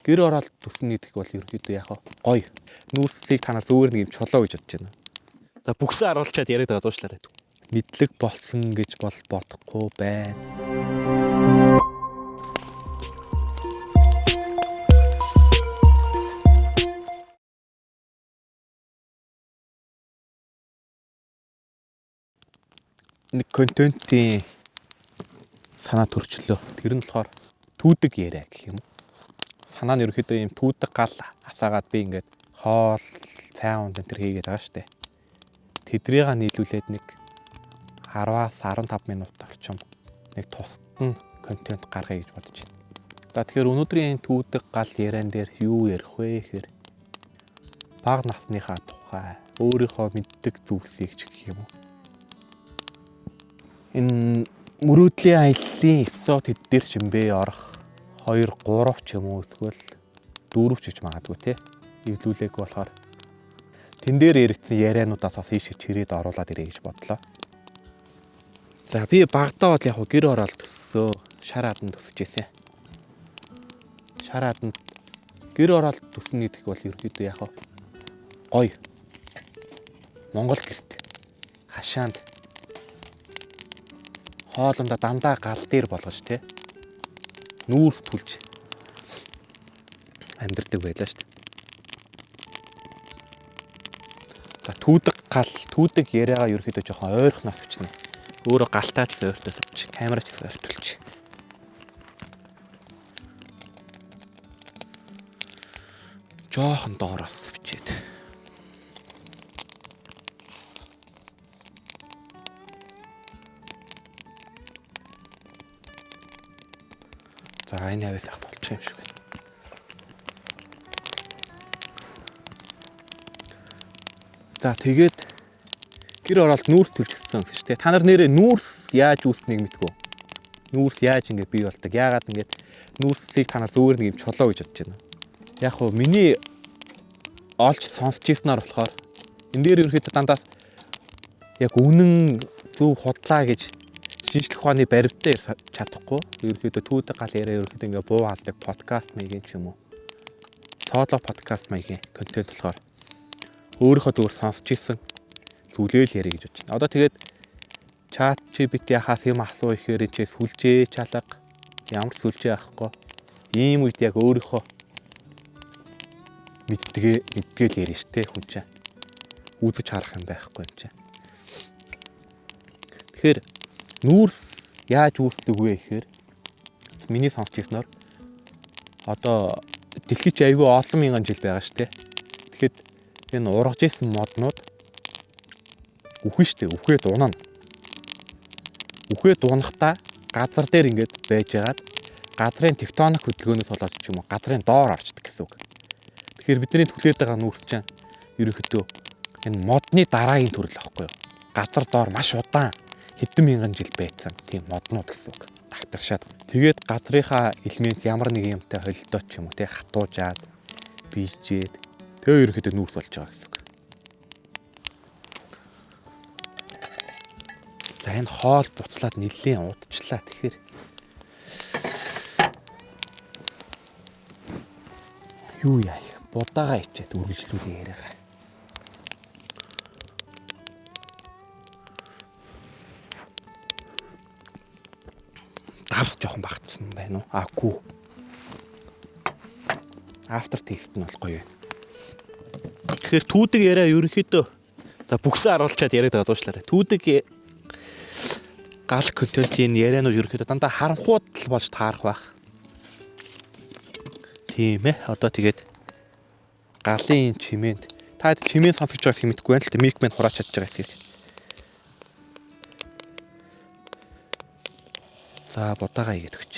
гэр ороод төснө гэдэг бол ерөнхийдөө яг гоё. Нүүрсийг та нар зүгээр нэг юм чулуу гэж бодож байна. За бүксэн харуулчаад яриад байгаа дуушлаарай. Мэдлэг болсон гэж бол бодохгүй байна. Нэг контентын санаа төрчлөө. Тэр нь болохоор түүдэг яриа гэх юм уу. Санаа нь ерөөхдөө юм түүдэг гал асаагаад би ингээд хоол, цай унд энэ төр хийгээд байгаа штэ. Тэдрийг нийлүүлээд нэг 10-аас 15 минут орчим нэг тусад нь контент гаргая гэж бодож байна. За тэгэхээр өнөөдрийн түүдэг гал яриан дээр юу ярих вэ гэхээр бага насныхаа тухай өөрийнхөө мэддэг зүйлсийг ч гэх юм уу. Энэ мөрөөдлийн аяллаа эпизод дээр ч юм бэ орох 2 3 ч юм уу эсвэл 4 ч гэж магадгүй те эвлүүлээг болохоор тэн дээр яригдсан яриануудаас бас ийшээ чирээд оруулаад ирэй гэж бодлоо. За би багтаа бол яг гэр ороод төссөн шараад нь төсөж ийсэн. Шараад нь гэр ороод төснө гэдэг бол ерөөдөө яг гоё. Монгол гэрт хашаанд хоолндоо дандаа гал дээр болгож те нүүрс түлж амьдэрдэг байлаа шүү дээ. За түүдэг яриагаа ерөөхдөө жоохон ойрхон авчна. Өөрөө галтаа ч ойртоос авч, камера ч ойртуулж. Жоохон доороос бичээд. За энэ хавьяас ахт болчих юм шиг байна. За тэгээд гэр ороод нүүрс түлжчихсэн гэсэн чинь та нар нэрээ нүүрс яаж үүснэгийг мэдгүй. Нүүрс яаж ингэ бий болдог? Яагаад ингэж нүүрсийг та нар зүгээр нэг юм чулуу гэж бодож байна. Яг хөө миний олж сонсч ийснээр болохоор энэ дээр ерөөхдөө дандаас яг үнэн зөв худлаа гэж шинжлэх ухааны баримттай чадахгүй. Ерөөхдөө түүдэг гал яриа ерөөхдөө ингээ буу хаалдаг подкаст маягийн ч юм уу. Соло подкаст маягийн контент болохоор өөрийнхөө зүгээр сонсч ийсэн зүйлээл яриа гэж бодож байна. Одоо тэгээд чат GPT хаас юм асуу ихээр чи сүлжээ чалга ямар сүлжээ авахгүй. Ийм үед яг өөрийнхөө мэдгээл ярина штэ хүн чинь. Үзэж харах юм байхгүй юм чинь. Тэгэхээр нүүрс яаж үүсдэг вэ гэхээр миний сонсч ирснээр одоо дэлхийд айгүй олон мянган жил байгаа шүү дээ. Тэгэхэд энэ ургаж исэн моднууд үхэн шүү дээ. Үхээ дунана. Үхээ дунахдаа газар дээр ингээд байж байгаад газрын тектоник хөдөлгөөнөөс болоод ч юм уу газрын доор орчдөг гэсэн үг. Тэгэхээр бидний түлхээд байгаа нүүрс чинь ерөнхийдөө энэ модны дараагийн төрөл аахгүй юу? Газар доор маш удаан хэдэн мянган жил байсан тийм моднууд гэсэн үг. Давтаршаад. Тэгээд газрынхаа элемент ямар нэг юмтай холилдоо ч юм уу те хатуужаад бийжээд тэгээ ерөөхдөө нүүрс болж байгаа гэсэн үг. За энэ хоол буцлаад нэлээд удажлаа. Тэгэхээр юу яа? Будаага ичээд үргэлжлүүлээ яриагаа. Давс жоохон багтсан байна уу? Гүү. After taste нь бол гоё. Тэгэхээр түүдэг яриа ерөнхийдөө за бүксэн харуулчаад яриад байгаа дуушлаарай. Түүдэг гал контентын ярианууд ерөнхийдөө дандаа харанхууд л болж таарах байх. Тийм ээ. Одоо тэгээд галын чимээнд та чимээ сонсож байгаас хэмэдэггүй байна л да. Мик мэн хураач чадж байгаа хэрэг. За будаага игээд өгч.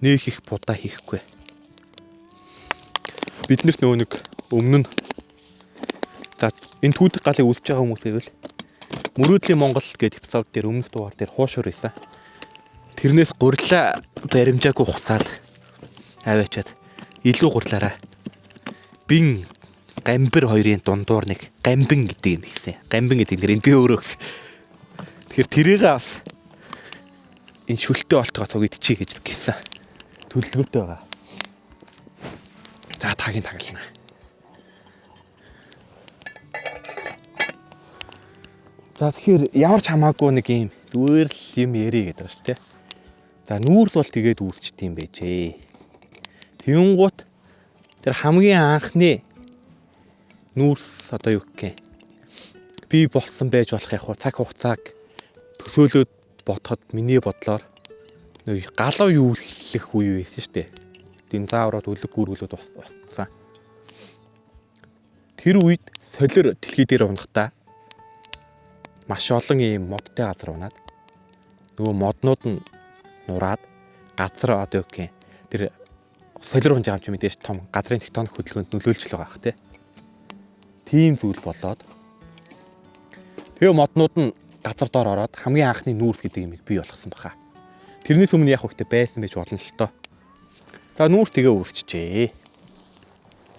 Нөх их будаа хийхгүй. Биднэрт нөгөө нэг өмнө нь за энэ түүдэг галыг үлдэж байгаа хүмүүс гэвэл мөрөөдлийн Монгол гэдэг эпизод дээр өмнөх дугаар дээр хуушур байсан. Тэрнээс гурилаа баримжаагүй хусаад аваачаад илүү гурлаараа бин гамбир хоёрын дундуур нэг гамбин гэдэг юм хийсэн. Гамбин гэдэг нэр энэ би өөрөө гэсэн. Тэгэхээр тэрийг бас энэ шүлтэй болтгоос өгöd чи гэж гисэн. төлөвлөгөөтэй байгаа. За тагийн таглана. За тэгэхээр ямар ч хамаагүй нэг юм зүгээр л юм ярэ гэдэг шүү дээ. За нүүрс бол тэгээд үүсчт юм байжээ. Тэнгуут тэр хамгийн анхны нүүрс одоо юу гэх юм би болсон байж болох яг цаг хугацааг төсөөлөд бодоход миний бодлоор галуу юулэх үе байсан шүү дээ. Динозаврууд үлэг гүргэлүүд устсан. Тэр үед солир дэлхий дээр унахдаа маш олон ийм модтой газар унаад нөгөө моднууд нь нураад газар одоо юу гэх юм тэр солир унж байгаа юм чи мэдээж том газрын тектоник хөдөлгөөнд нөлөөлж л байгаа х тий. Тийм зүйл болоод тэгээ моднууд нь газар доор ороод хамгийн анхны нүүрс гэдэг юмыг бий болгосон баха. Тэрнээс өмнө яг хөөхтэй байсан байж болно л тоо. За нүүрс тэгээ үүсчихээ.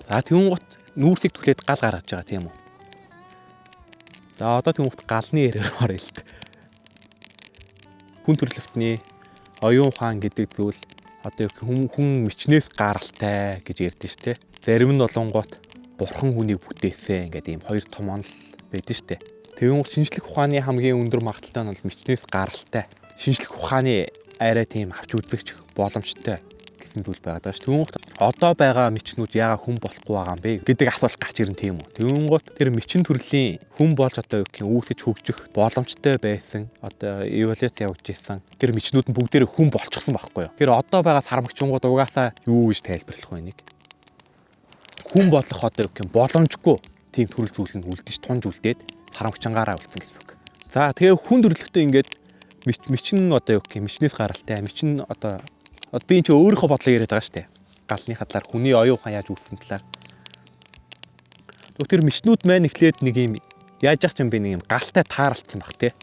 За тэгүнгут нүүрсийг түлээд гал гаргаж байгаа тийм үү. За одоо тэгүнгут галны ярээр орё л дээ. Хүн төрөлхтний оюун ухаан гэдэг зүйл одоо хүн мичнээс гаралтай гэж ярьдэн штэ. Зарим нь болонгот бурхан хүнийг бүтээсэн гэдэг ийм хоёр том онол байдэн штэ. Тэгүнгут шинжлэх ухааны хамгийн өндөр магадлалтай нь бол мичнээс гаралтай. Шинжлэх ухааны арай тийм авч үзэгч боломжтой гэсэн зүйл байгаад байгаа ш. Тэгүнгут одоо байгаа мичнүүд яага хүн болохгүй байгаа юм бэ гэдэг асуулт гарч ирэн тийм үү. Тэгүнгут тэр мичин төрлийн хүн болж одоо юу гэх юм үүсэж хөгжих боломжтой байсан одоо эволюц явж исэн тэр мичнүүд нь бүгдээрээ хүн болчихсон байхгүй юу. Тэр одоо байгаа сармагчингууд угаасаа юу гэж тайлбарлах вэ нэг. Хүн болох одоо юу гэх юм боломжгүй тийм төрөл зүйл нь үлдэж тунж үлдээд сармагчангаараа үлдсэн гэсэн үг. За тэгээ хүн төрлөختөө ингээд мичин одоо юу гэх юм мичнээс гаралтай мичин одоо би энэ ч өөрийнхөө бодлоо яриад байгаа шүү дээ. Галныхаа талаар хүний оюун ухаан яаж үүссэн талаар. Тэр мичнүүд маань эхлээд нэг юм яаж яах юм бэ нэг юм галтай тааралцсан баг те.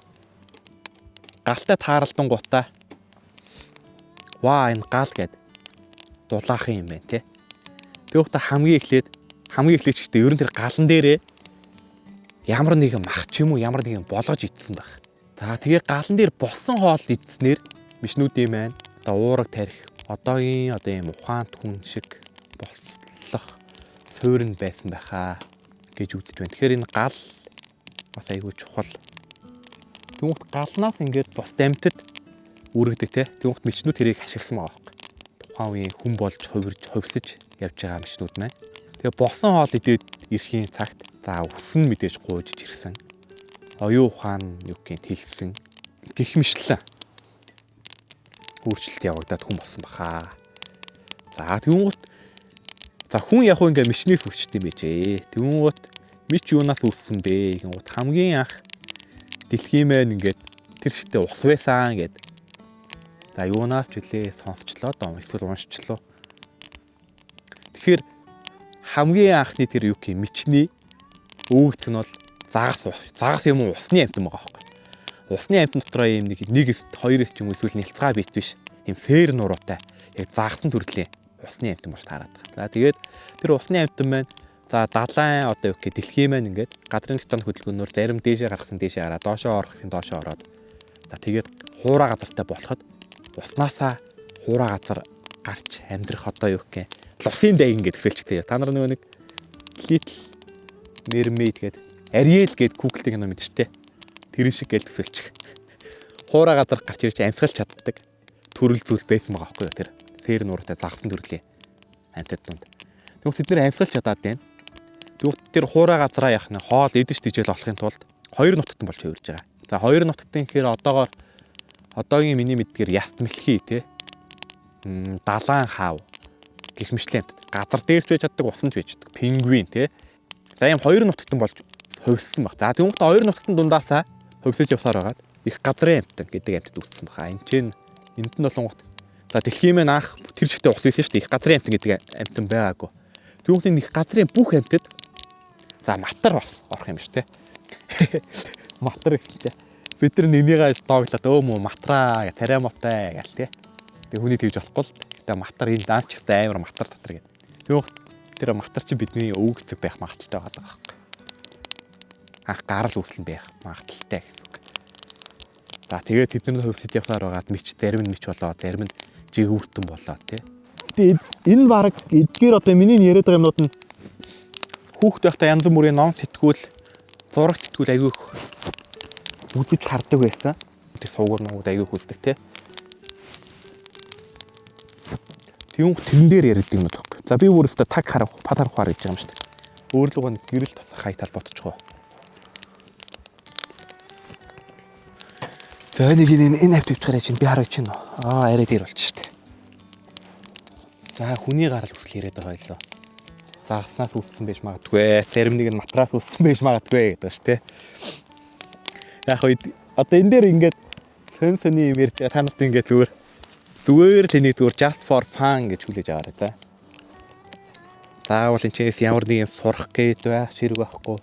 Галтай тааралдан гутаа энэ гал гэд дулаахан юм байна те. Тэгвэл хамгийн эхлээд ч гэдэг ер нь тэр галан дээрээ ямар нэгэн мах ч юм уу ямар нэгэн болгож идсэн баг. За тэгээ галан дээр болсон хоол идснээр мичнүүдийн маань одоо уураг тарих одоогийн одоо ийм ухаант хүн шиг болслох суурин байсан байхаа гэж үзэж байна. Тэгэхээр энэ гал бас айгүй чухал. Тэгвэл галнаас ингээд бус амьтад үргэдэг те. Тэгвэл мичнүүд тэрийг ашигласан байгаа байхгүй. Тухайн үеийн хүн болж хувирсаж явж байгаа мичнүүд маань. Тэгээ болсон хоол идээд ирэхийн цагт за өсөн мэдээж гуйж ирсэн. Оюун ухаан юу гэх хэлсэн гэх мэтлээ өөрчлөлт явагдаад хүн болсон баха. За тэгүнгут хүн яг ингээ мичнээс үүсчт юм байжээ. Тэгүнгут мич юунаас үүссэн бэ гингут хамгийн анх дэлхийн маань ингээд тэр шигтээ ус байсан гэд. За юунаас ч үлээ сонсчлоо доо эсвэл уншчлоо. Тэгэхээр хамгийн анхны тэр юу гэх мичний өвөгдөх нь бол загас юм уу усны амьтан байгаа байхгүй. Усны амьтан дотроо ийм нэг 1-2 ч юм уу эсвэл нэлцгаа бит биш. Ийм фэр нуруутай. Яг загсан төрлийн усны амьтан болж таараад байгаа. За тэгээд тэр усны амьтан маань за далайн одоо юу гэх дэлхийн маань ингээд газрын тектоник хөдөлгөөнөөр зарим дээшээ гаргасан дээшээ гараад доошоо орохын доошоо ороод за тэгээд хуурай газартай болоход уснаасаа хуурай газар гарч амьдрах одоо юу гэх лусын дайгин гэдэг төсөлчтэй. Та нар нэг Little Mermaid гэдэг Ariel гэдэг Google-тэй кино мэдэж тээ. Тэр шиг гэл төсөлчих. Хуурай газар гарч ирж амьсгалж чаддаг төрөл зүйл байсан байгаа байхгүй юу тэр сэр нууртай загсан төрлийн амьтад дунд. Тэгвэл тэд нэр амьсгалж чадаад байна. Тэгвэл тэр хуурай газараа яах нь хоол идэж тижэл болохын тулд хоёр нутагтан болж хувирж байгаа. За хоёр нутагтан гэхээр одоогийн миний мэдгээр яст мэлхий те. Далайн хаав гэх мэтлээ амьтад. Газар дээрч байж чаддаг, усанд байж чаддаг. Пингвин те. За ийм хоёр нутагтан болж хувьссан баг. За тэгвэл хоёр нутагтан дундаасаа хувьсаж явсаар байгаад их газрын амьтан гэдэг амьтад үүссэн баха. Энд нь болонгот за дэлхийн маань анх тэр чигтээ ус байсан шүү дээ. Их газрын амьтан гэдэг амьтан байгаагүй. Тэгвэл их газрын бүх амьтад за матар бас орох юм шүү дээ. Матар гэсэн чинь бид нар нэгнийгээ дооглоод өөмөө матраа гэ тариа мотай гэл тий. Тэг хүний тэгж болохгүй л. Гэтэ матар энэ даанч хэвээр амар матар дотор гэдэг. Тэгвэл тэр матар чи бидний өвөг зэг байх магадaltaй байгаа байхгүй. Анх гарал үүслэн байх магадaltaй гэсэн үг. За тэгээд тэдний хувьсаж явсаар байгаад мич зарим нь мич болоо, зарим нь жигүүртэн болоо тий. Гэтэ энэ баг эдгээр одоо миний яриад байгаа юмнууд нь хүүхд байхдаа янз бүрийн ном сэтгүүл, зураг сэтгүүл айгүйх үзэж хардаг байсан. Тэг суугаар нууд айгүйх үздэг те. Тийм тэрэн дээр яриад юм байна. За би өөрөөсөө таг харах, пад харахаар гэж байгаа юм шүү дээ. Өөрлөгөө гэрэл тасах хайтал ботчихгоо. За нэг энэ авт өвчгэрэй чинь би харагч чинь. Арай дээр болчих шүү дээ. За хүний гарал үсэл яриад байгаа илүү. Загаснаас үссэн байж магадгүй. Зарим нэг нь матраас үссэн байж магадгүй гэдэг шүү дээ. Яг одоо энэ дээр ингээд сони юм ярьж та нарт ингээд зүгээр л энийг зүгээр just for fun гэж хүлээж аваарай та. Заавал энэ чээс ямар нэг юм сурах гээд байх хэрэг байхгүй.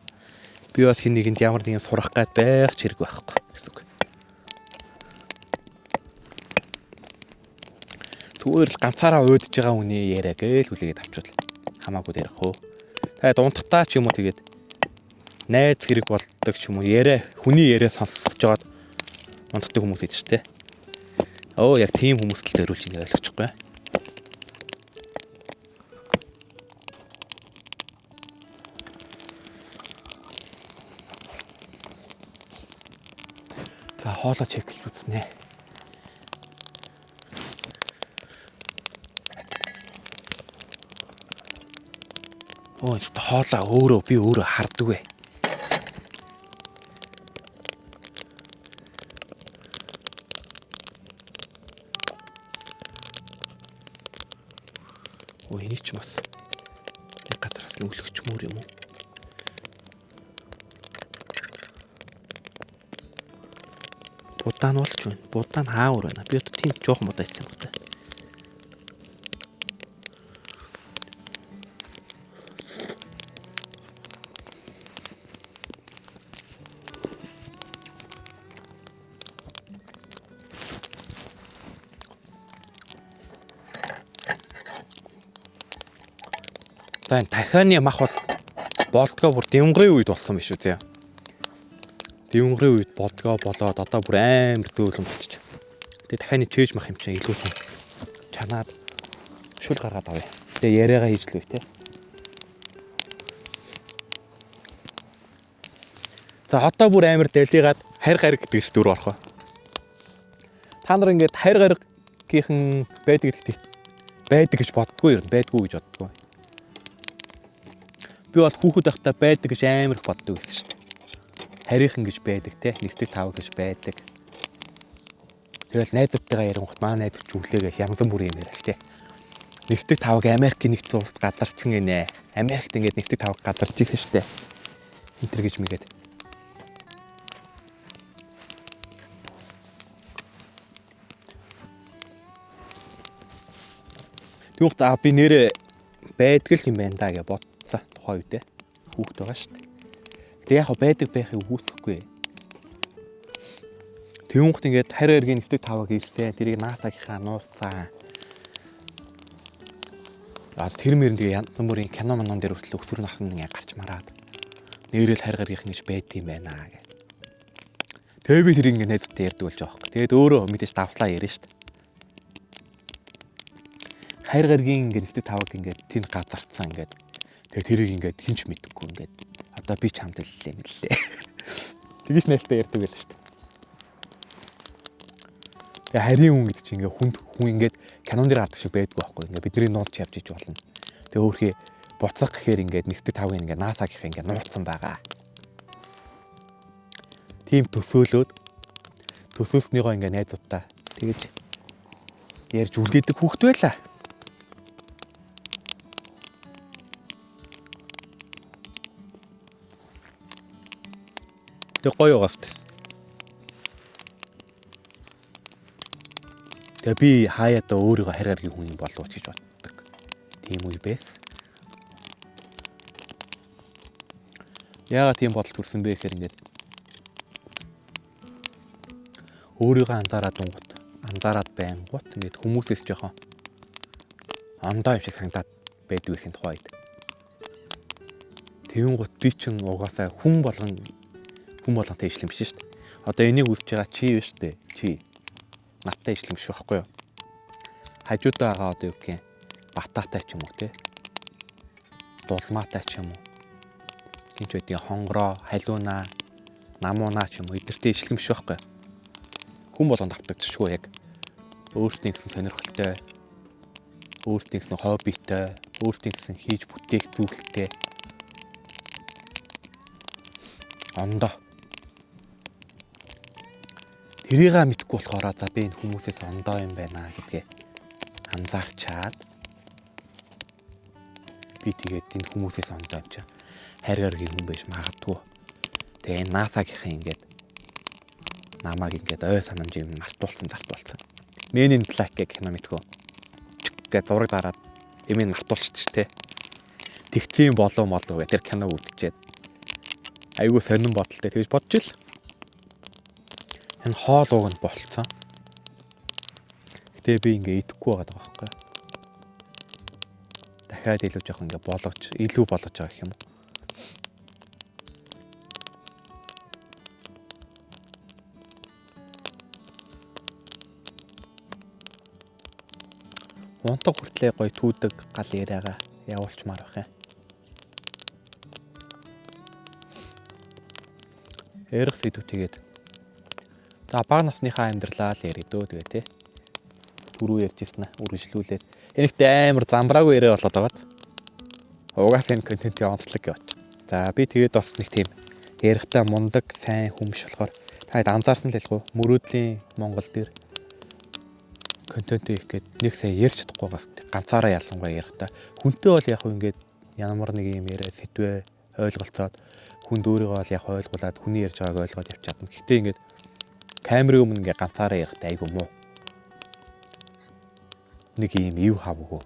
Би бас хин нэгэнд ямар нэг юм сурах гээд байх хэрэг байхгүй гэсэн үг. Зүгээр л ганцаараа өөдөж байгаа хүний яриа гээл хүлээгээд авчвал хамаагүй дээрх үү. Тэгээд унтахтаа ч юм уу тэгээд найз хэрэг болдог ч юм уу яриа хүний яриа сонсож жоод унтдаг хүмүүс байдаг шүү дээ. Яг тийм хүмүүст л төрүүлж ингэ ойлгочихгүй. За хоолоо чеклж үзнэ. Хоолоо би өөрөө харддаг вэ. Энийг ч бас нэг газараас нүглэгч мөр юм уу? Будаа нь болж байна. Будаа нь хаавар байна. Би одоо тийм жоохон будаа хийсэн юм байна. За дахианы мах бол болдгоо бүр дэвнгэрийн үед болсон биш үү те. Дэвнгэрийн үед болдгоо болоод одоо бүр амар дөөлөн болчих. Тэгээ дахианы чээж мах юм чинь илүү чанаад шүл гаргаад авъя. Тэгээ яриагаа хийж л үе те. За одоо бүр амар далигаад харь гариг гэдгээс дөрөв орох. Та нар ингээд харь гаригийнхэн байдаг гэж боддгоо юм. Байдгүй гэж боддгоо. Би бол хүүхэд байхдаа байдаг гэж амар их боддог байсан шүү дээ. Харийнхан гэж байдаг те, нэстэг тав гэж байдаг. Тэгэл найзуудтайгаа ярангуут манай найз жүглээгээл янз бүрийн юм яриа л те. Нэстэг тавг Америкийн нэгдсэн улсад газарчлан гинэ. Америкт ингээд нэстэг тавг газарч ирсэн шүү дээ. Энтэр гэж мэгээд. Тэгвэл би нэрээ байдаг юм байна да гэж бодсон тухай үедээ хүүхэд байгаа шүү дээ. Тэгээ яг байдаг байхыг үгүйсэхгүй. Тэвнхт ингээд харь эргийн нэстэг таваг ирсэн. Тэрийг NASA-гийнхаа нууцсан. Тэр мөрөнд тэгээ янз бүрийн кино манон дээр хүртэл өсвөр нахан ингээ гарч мараад нэрэл харь эргийнх гэж байд юм байна гэх. Тэгээ би тэрийг ингээ найзтай ярьдаг болж байгаа юм. Тэгээд өөрөө мэдээж давслаа ярина шүү дээ. Харь эргийн ингээ нэстэг таваг ингээ тэнд газарцсан ингээд. Тэгээ тэрийг ингээд хинч мэдхгүй ингээд одоо би ч хамт хэллээ мэллээ. Тэгэж найзтай ярьдаг байлаа шүү дээ. Тэгээ харийн хүн гэдэг чинь ингээд хүн ингээд кинон дээр гардаг шиг байдгүй байхгүй. Ингээд бидний нууц явж иж болно. Тэгээ өөрхий буцах гэхээр ингээд нэстэг тавын ингээд NASA гэх ингээд нууцсан байгаа. Тим төсөөлөөд төсөөснийгоо ингээд найзуудаа тэгэж ярьж үлдээдэг хүүхэд байлаа. Тэг гоё угаас тест. Тэгээ би хаяада өөрийгөө харь гаргийн хүн юм болов уу гэж боддог. Тийм үе байсан. Яагаад тийм бодол төрсөн бэ гэхээр ингээд өөрийгөө анзаараад байнгут ингээд хүмүүсээс жоохон ондоо юм шиг санагдаад байдаг гэсэн тухайд. Тэвнгут би чинь угаасаа хүн болгонтэй ишлэм биш шүү дээ. Одоо энийг үзэж байгаа чи биш дээ. Чи надтай ишлэм биш байхгүй юу? Хажуудаа байгаа одоо юу гэх юм. батаатай ч юм уу те. Дулмаатай ч юм уу. Гинч байдгийн хонгороо, халиунаа, намуунаа ч юм уу эдгэртээ ижилхэн биш байхгүй. Хүн болгонд автагдчихгүй яг өөрсдийн гэсэн сонирхолтой, өөрсдийн гэсэн хоббитой, өөрсдийн гэсэн хийж бүтээх зүйлтэй ондоо. Тэрийгээ мэдхгүй болохоор за би энэ хүмүүсээс ондоо юм байна гэдгээ анзаарчаад би тэгээд энэ хүмүүсээс ондоо юм чинь хайргаргийн хүн байж магадгүй. Тэгээ энэ NASA-гийнхэн ингээд намайг ингээд ой санамж юм мартуулсан. Men in Black гэх кино мэдгүй. Гэ зураг дараад эмээ мартуулчихсан шүү дээ. Тэгцэн болов гэ тэр киног үзчихэд айгүй сонирн бодолтой тэгж бодож ил. Энэ хоол ууг нь болцсон. Гэтэ би ингээ идэхгүй байгаа байхгүй. Дахиад илүү жоох ингээ илүү болгож байгаа гэх юм уу. Унтаг хүртлээ гоё түүдэг гал яриагаа явуулчмаар байх юм. Ярих сэдвүүтэйгээд за бага насныхаа амьдралаа л яридөө тэгээ тий. Түрүү ярьжсэн үргэлжлүүлээд энэгтэй амар замбраагүй яриа болоод байгаад. Угаасаа энэ контентын онцлог яваач. За би тэгээд бас нэг тийм ярихтаа мундаг сайн хүн биш болохоор таад анзаарсан л ялгүй мөрөөдлийн Монгол дээр контент хийх гээд нэг сая ярьж чадахгүйгаас ганцаараа ялангуяа ярихтаа хүнтэй бол яг ингээд ямар нэг юм яриа сэдвээ ойлголцоод хүн өөрийгөө бол яг ойлгуулад хүний ярьж байгааг ойлгоод явж чадна. Гэхдээ ингээд камерын өмнө ингээд ганцаараа ярихтаа айгу муу. Нэг юм ив хавгүй.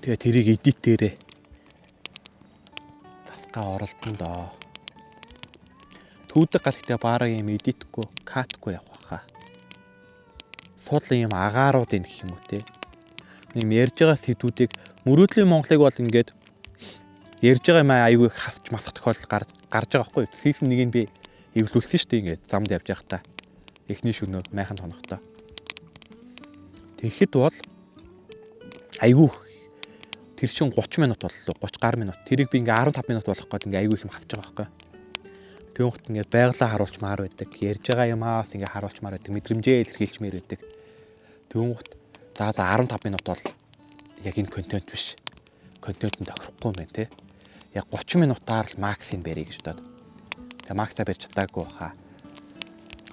Тэгээ тэрийг эдитээрээ тасгаа оролдсон доо. Түүдэг гарахтаа баараа юм эдитгүй, катгүй явах хаа. Суудлын юм агаарууд юм гэх юм уу те. Нэм ярьж байгаа сэдвүүдийг мөрөөдлийн Монголыг бол ингээд ярьж байгаа юм айгүй их хасч масах тохиолдол гарч байгаа байхгүй. Сизон 1-ийг би эвлүүлсэн шүү дээ ингээд замд явж байхдаа. Эхний шөнөө майхан тонохдоо. Тэгэхэд бол айгүй тэр чин 30 минут боллоо 30 гаруй минут. Тэрийг би ингээ 15 минут болох гээд ингээ айгүй их юм хасж байгаа байхгүй. Тэгвэл ингээд байглаа харуулчмаар байдаг. Ярьж байгаа юмаас ингээ харуулчмаар байдаг. Мэдрэмжээ илэрхийлчмээр байдаг. Тэгвэл за 15 минут бол яг энэ контент биш. Контентэнд тохирохгүй юм байна те. Яг 30 минутаар л максыг барья гэж бодоод. Тэгээ максаа барьж чадаагүй хаа.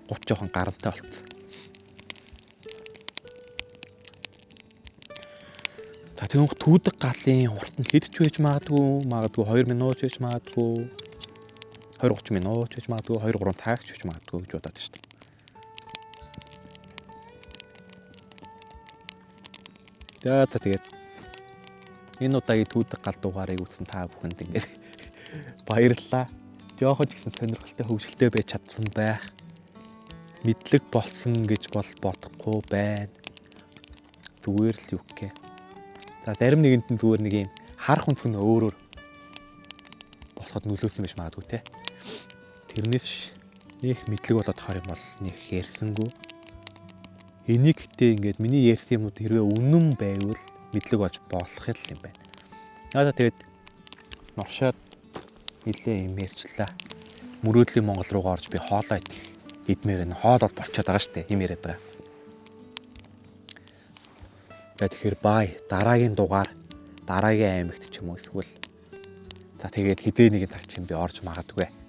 30 жоохон гарантай болцсон. За тэгвэл түүдэг галын урт нь хэд ч байж магадгүй 2 минут ч байж магадгүй 20-30 минут ч байж магадгүй 2-3 цаг ч байж магадгүй гэж бодоод шүү дээ. За тэгээд энэ удаагийн түүдэг гал дугаарыг үзсэн та бүхэнд ингээд баярлалаа. Жохон ч гэсэн сонирхолтой хөвгөлтэй байж чадсан байх. Мэдлэг болсон гэж бол бодохгүй байна. Зүгээр л юу гэх. За зарим нэгэнд нь зүгээр нэг юм харах өнцгөн өөрөөр болоход нөлөөсөн биш магадгүй те. Тэрнээс нэг мэдлэг болоод харах юм бол нэг ярьсангүй. Энийг гэтээ ингээд миний ярьсан юмуд хэрвээ үнэн байвал мэдлэг болж болох юм байна. Надаа тэгээд норшоод нилээ юм ярьчлаа. Мөрөөдлийн Монгол руугаа орж би хоолоо идмээр энэ хоол бол болчиход байгаа шүү дээ. Юм яриад байгаа. Тэгэхээр бай дараагийн дугаар дараагийн аймагт ч юм уу эсвэл за тэгээд хизээ нэгэн цаг чинь би орж магадгүй.